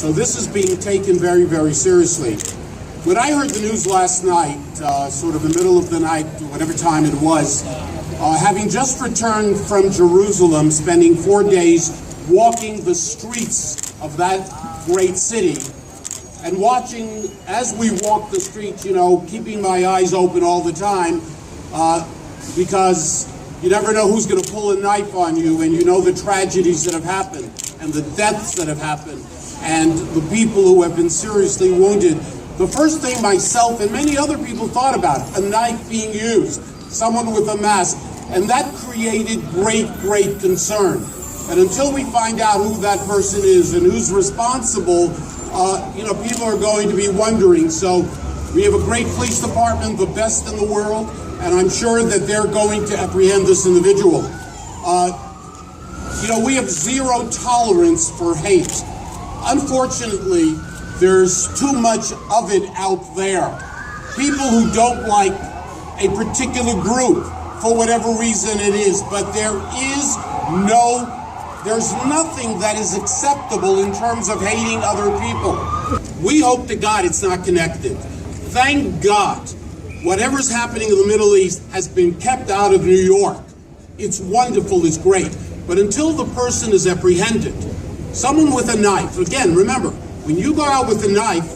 So this is being taken very, very seriously. When I heard the news last night, sort of the middle of the night, whatever time it was, having just returned from Jerusalem, spending 4 days walking the streets of that great city, and watching as we walk the streets, you know, keeping my eyes open all the time, because you never know who's going to pull a knife on you, and you know the tragedies that have happened, and the deaths that have happened, and the people who have been seriously wounded. The first thing myself and many other people thought about, a knife being used, someone with a mask, and that created great, great concern. And until we find out who that person is and who's responsible, you know, people are going to be wondering. So we have a great police department, the best in the world, and I'm sure that they're going to apprehend this individual. You know, we have zero tolerance for hate. Unfortunately, there's too much of it out there. People who don't like a particular group for whatever reason it is, but there's nothing that is acceptable in terms of hating other people. We hope to God it's not connected. Thank God, whatever's happening in the Middle East has been kept out of New York. It's wonderful, it's great. But until the person is apprehended, someone with a knife, again, remember, when you go out with a knife,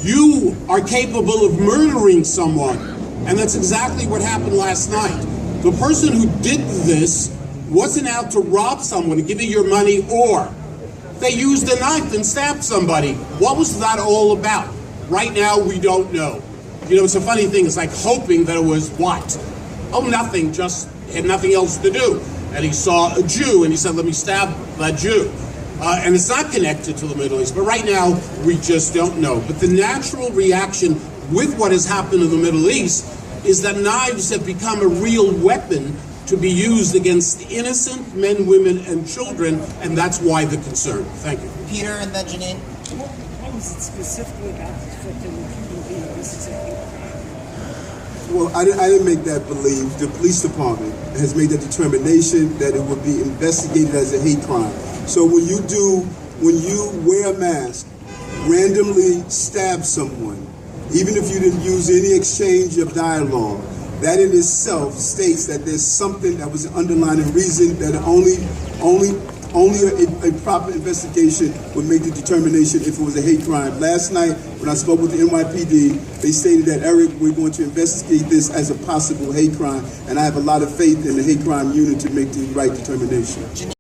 you are capable of murdering someone. And that's exactly what happened last night. The person who did this wasn't out to rob someone, to give you your money, or they used a knife and stabbed somebody. What was that all about? Right now, we don't know. You know, it's a funny thing. It's like hoping that it was what? Oh, nothing, just had nothing else to do. And he saw a Jew, and he said, let me stab that Jew. And it's not connected to the Middle East, but right now, we just don't know. But the natural reaction with what has happened in the Middle East is that knives have become a real weapon to be used against innocent men, women, and children, and that's why the concern. Thank you. Peter and then Janine. What was it specifically about affecting the human being? This is a hate crime. Well, I didn't make that belief. The police department has made that determination that it would be investigated as a hate crime. So when you wear a mask, randomly stab someone, even if you didn't use any exchange of dialogue, that in itself states that there's something that was an underlying reason that only a proper investigation would make the determination if it was a hate crime. Last night, when I spoke with the NYPD, they stated that, Eric, we're going to investigate this as a possible hate crime, and I have a lot of faith in the hate crime unit to make the right determination.